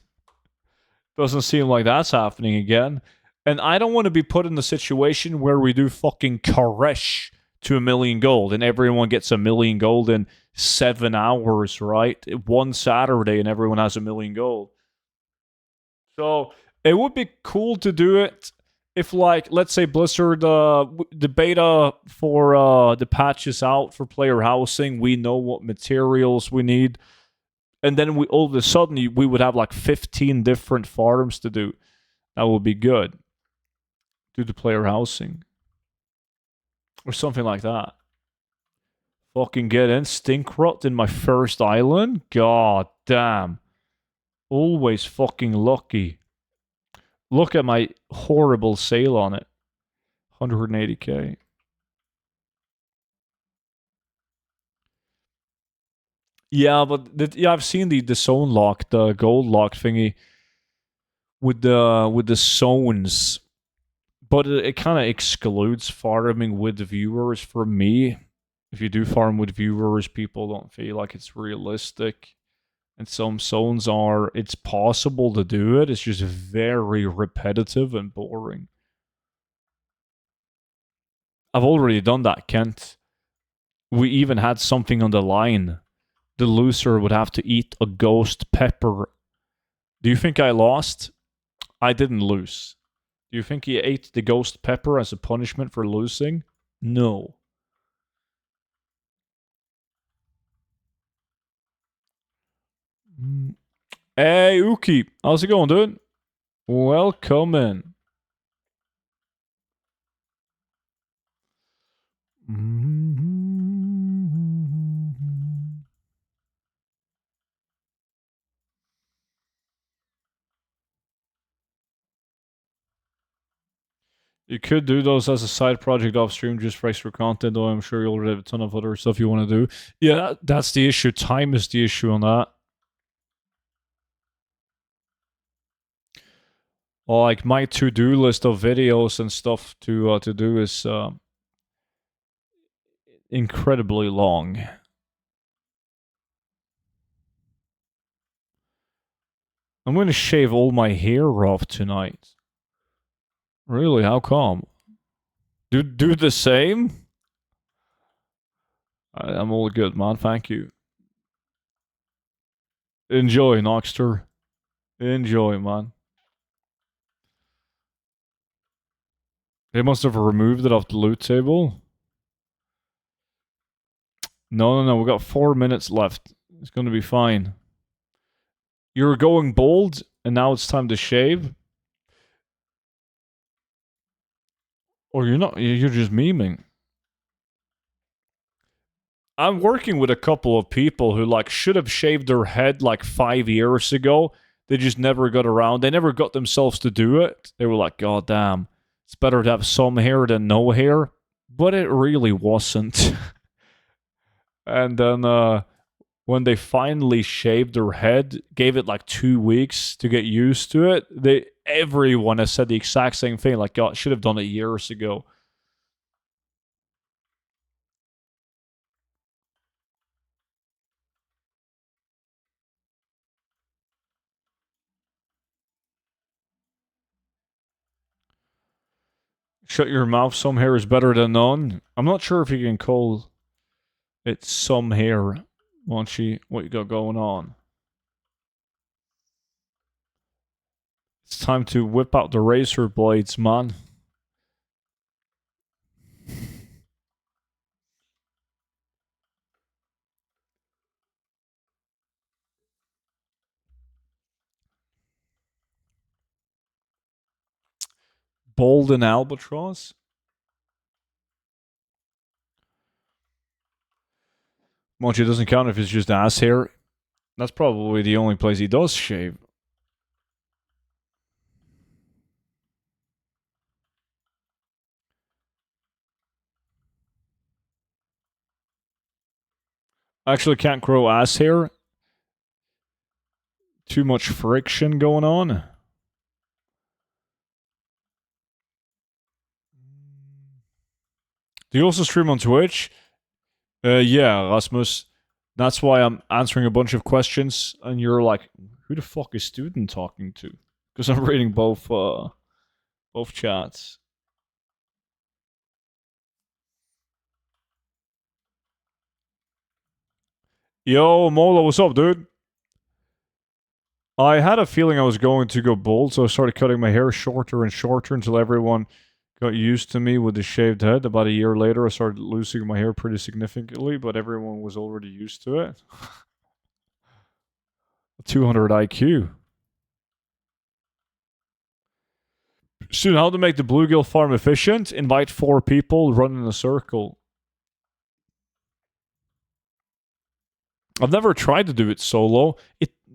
Doesn't seem like that's happening again. And I don't want to be put in the situation where we do fucking Koresh to 1,000,000 gold and everyone gets 1,000,000 gold in 7 hours, right? One Saturday and everyone has 1,000,000 gold. So it would be cool to do it if, like, let's say Blizzard, the beta for the patch is out for player housing. We know what materials we need. And then we all of a sudden we would have like 15 different farms to do. That would be good. Do the player housing. Or something like that. Fucking get in. Stink rot in my first island? God damn. Always fucking lucky. Look at my horrible sale on it. 180k. Yeah, but yeah, I've seen the zone lock, the gold lock thingy with the zones, but it kind of excludes farming with viewers from me. If you do farm with viewers, people don't feel like it's realistic. And some zones are, it's possible to do it. It's just very repetitive and boring. I've already done that, Kent. we even had something on the line. The loser would have to eat a ghost pepper. Do you think I lost? I didn't lose. Do you think he ate the ghost pepper as a punishment for losing? No. Hey, Uki. How's it going, dude? Welcome in. You could do those as a side project off stream just for extra content, though I'm sure you already have a ton of other stuff you want to do. Yeah, that's the issue. Time is the issue on that. Like my to-do list of videos and stuff to do is incredibly long. I'm going to shave all my hair off tonight. Really? How come? Do the same? I'm all good, man. Thank you. Enjoy, Noxter. Enjoy, man. They must have removed it off the loot table. No. We got 4 minutes left. It's going to be fine. You're going bold, and now it's time to shave? Or you're not? You're just memeing. I'm working with a couple of people who like should have shaved their head like 5 years ago. They just never got around. They never got themselves to do it. They were like, God damn, it's better to have some hair than no hair. But it really wasn't. And then when they finally shaved their head, gave it like 2 weeks to get used to it, everyone has said the exact same thing. Like, God, should have done it years ago. Shut your mouth. Some hair is better than none. I'm not sure if you can call it some hair. Monchy, what you got going on? It's time to whip out the razor blades, man. Bold and albatross? Monchy doesn't count if it's just ass hair. That's probably the only place he does shave. Actually can't grow ass hair. Too much friction going on. Do you also stream on Twitch? Yeah, Rasmus. That's why I'm answering a bunch of questions, and you're like, "Who the fuck is student talking to?" Because I'm reading both chats. Yo, Mola, what's up, dude? I had a feeling I was going to go bald, so I started cutting my hair shorter and shorter until everyone got used to me with the shaved head. About a year later, I started losing my hair pretty significantly, but everyone was already used to it. 200 IQ. Soon, how to make the bluegill farm efficient? Invite 4 people, run in a circle. I've never tried to do it solo.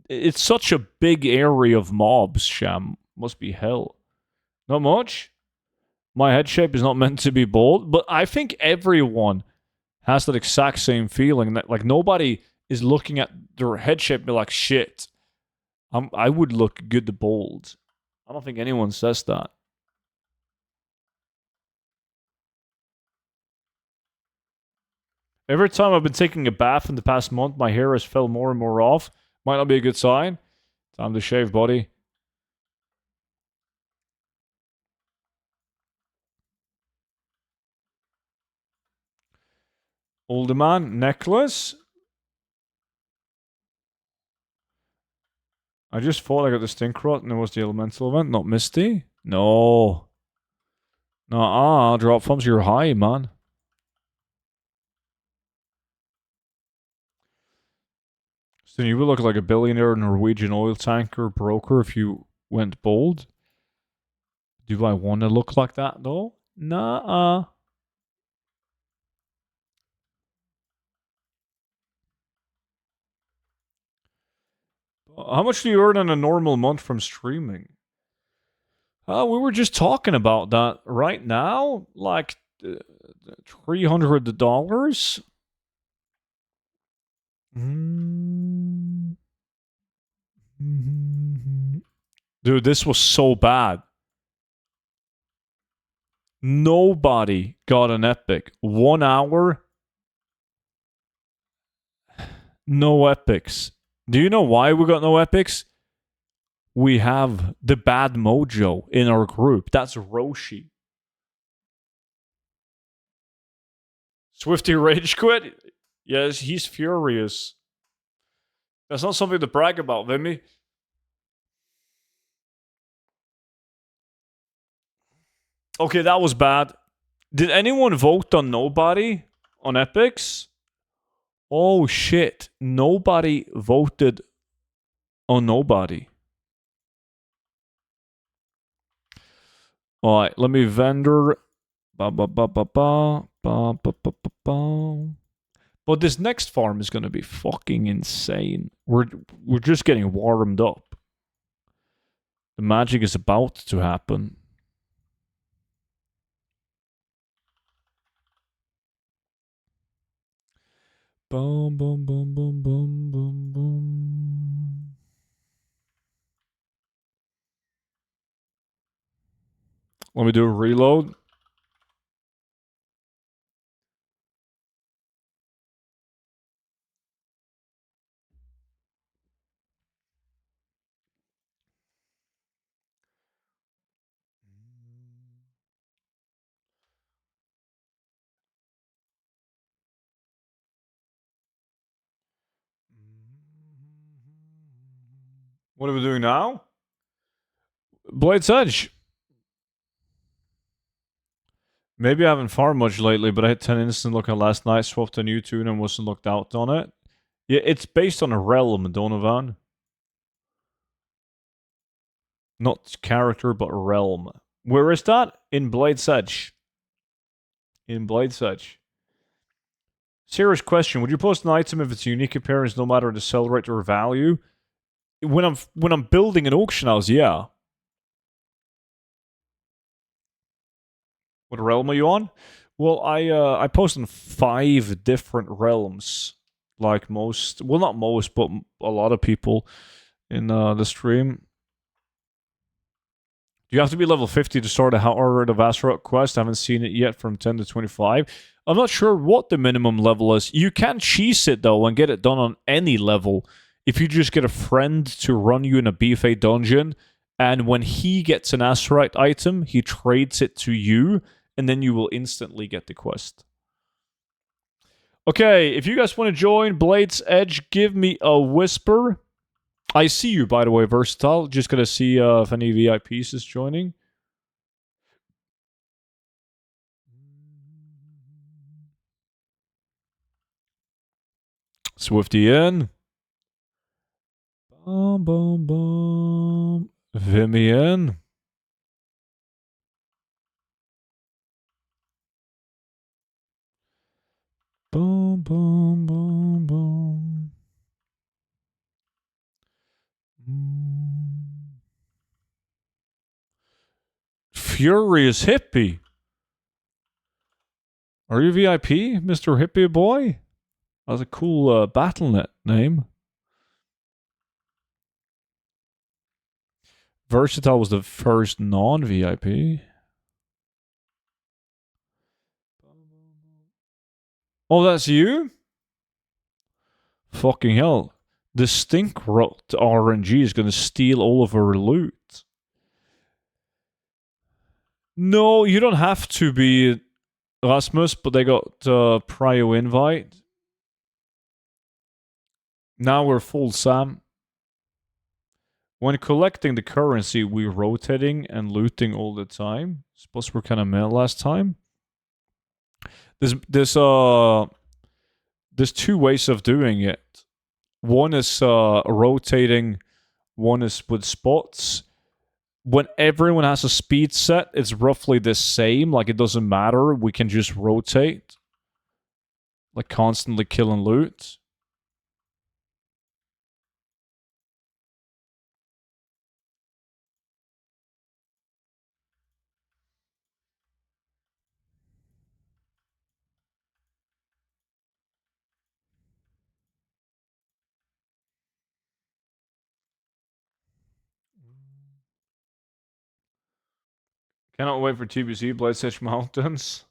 It's such a big area of mobs, Sham. Must be hell. Not much? My head shape is not meant to be bold, but I think everyone has that exact same feeling that like nobody is looking at their head shape and be like, shit, I would look good to bold. I don't think anyone says that. Every time I've been taking a bath in the past month, my hair has fell more and more off. Might not be a good sign. Time to shave, buddy. Older man, necklace. I just thought I got the stink rot and it was the elemental event, not Misty. No. Nuh-uh, drop farms, you're high, man. So you would look like a billionaire Norwegian oil tanker broker if you went bold. Do I want to look like that, though? Nuh-uh. How much do you earn in a normal month from streaming? We were just talking about that right now. Like, $300? Dude, this was so bad. Nobody got an epic. 1 hour. No epics. Do you know why we got no epics? We have the bad mojo in our group. That's Roshi. Swifty rage quit? Yes, he's furious. That's not something to brag about, Vimy. Okay, that was bad. Did anyone vote on nobody on epics? Oh shit. Nobody voted on nobody. Alright, let me vendor. But this next farm is gonna be fucking insane. We're just getting warmed up. The magic is about to happen. Boom, boom, boom, boom, boom, boom, boom. Let me do a reload. What are we doing now? Blade's Edge. Maybe I haven't farmed much lately, but I hit 10 instant looking last night, swapped a new tune and wasn't looked out on it. Yeah, it's based on a realm, Donovan. Not character, but realm. Where is that? In Blade's Edge. In Blade's Edge. Serious question. Would you post an item if it's unique appearance no matter the sell rate or value? When I'm building an auction house, yeah. What realm are you on? Well, I post on 5 different realms. Like most, well, not most, but a lot of people in the stream. You have to be level 50 to start a Heart of Azeroth quest. I haven't seen it yet from 10 to 25. I'm not sure what the minimum level is. You can cheese it, though, and get it done on any level. If you just get a friend to run you in a BFA dungeon, and when he gets an Azeroth item, he trades it to you, and then you will instantly get the quest. Okay, if you guys want to join Blade's Edge, give me a whisper. I see you, by the way, Versatile. Just gonna see if any VIPs is joining. Swifty in. Boom, boom, boom. Vimy in. Boom, boom, boom, boom. Furious Hippie. Are you VIP, Mr. Hippie Boy? That's a cool BattleNet name. Versatile was the first non-VIP. Oh, that's you? Fucking hell. The stink rot RNG is going to steal all of our loot. No, you don't have to be Rasmus, but they got prio invite. Now we're full Sam. When collecting the currency, we're rotating and looting all the time. Suppose we're kind of mad last time. There's two ways of doing it. One is rotating. One is with spots. When everyone has a speed set, it's roughly the same. Like it doesn't matter. We can just rotate. Like constantly kill and loot. Cannot wait for TBC Blades Edge Mountains.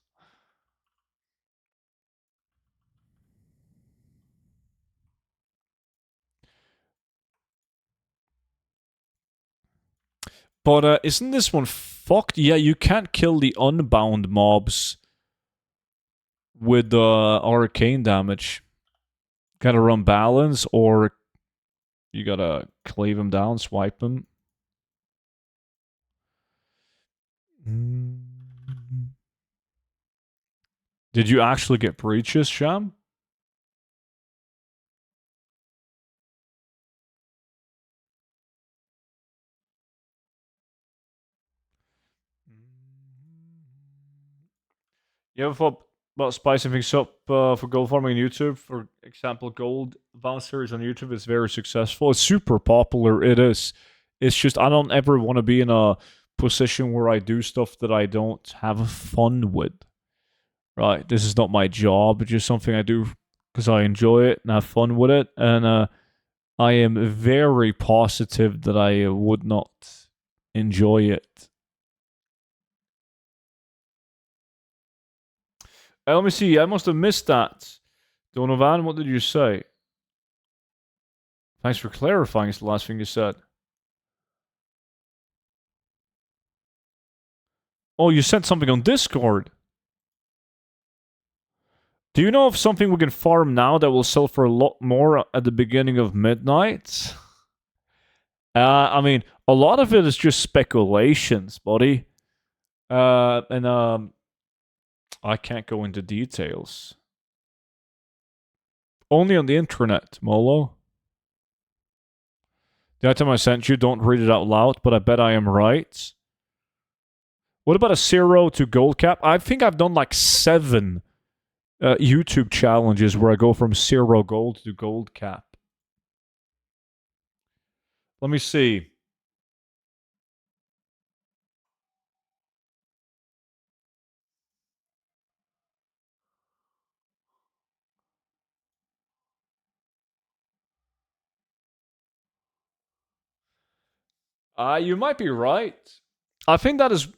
But isn't this one fucked? Yeah, you can't kill the unbound mobs with the arcane damage. Gotta run balance, or you gotta clave them down, swipe them. Did you actually get breaches, Sham? You ever thought about spicing things up for gold farming on YouTube? For example, Gold Bounce series on YouTube is very successful. It's super popular. It is. It's just I don't ever want to be in a position where I do stuff that I don't have fun with. Right? This is not my job. It's just something I do because I enjoy it and have fun with it. And I am very positive that I would not enjoy it. Let me see. I must have missed that. Donovan, what did you say? Thanks for clarifying. It's the last thing you said. Oh, you sent something on Discord. Do you know of something we can farm now that will sell for a lot more at the beginning of midnight? I mean, a lot of it is just speculations, buddy. And I can't go into details. Only on the internet, Molo. The item I sent you, don't read it out loud, but I bet I am right. What about a 0 to gold cap? I think I've done like 7 YouTube challenges where I go from 0 gold to gold cap. Let me see. You might be right. I think that's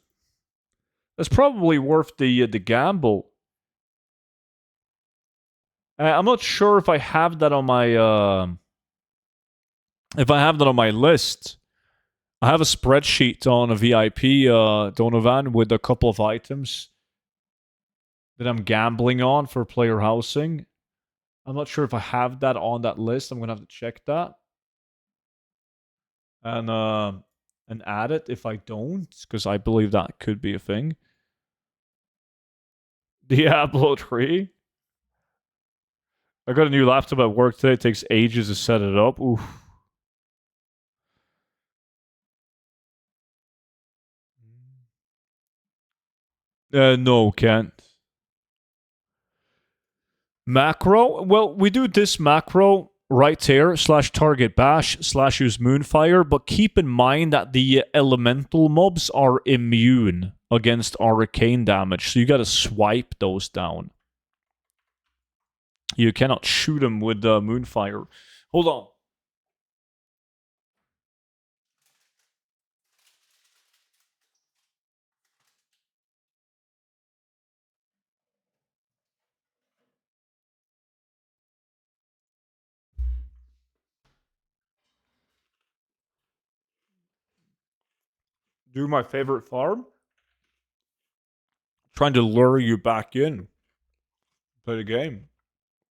probably worth the gamble. I'm not sure if I have that on my if I have that on my list. I have a spreadsheet on a VIP Donovan with a couple of items that I'm gambling on for player housing. I'm not sure if I have that on that list. I'm gonna have to check that and add it if I don't, because I believe that could be a thing. Diablo 3. I got a new laptop at work today. It takes ages to set it up. Oof. No, can't. Macro? Well, we do this macro right here, slash target bash, slash use moonfire, but keep in mind that the elemental mobs are immune against arcane damage, so you gotta swipe those down. You cannot shoot them with moonfire. Hold on. Do my favorite farm? trying to lure you back in. Play the game.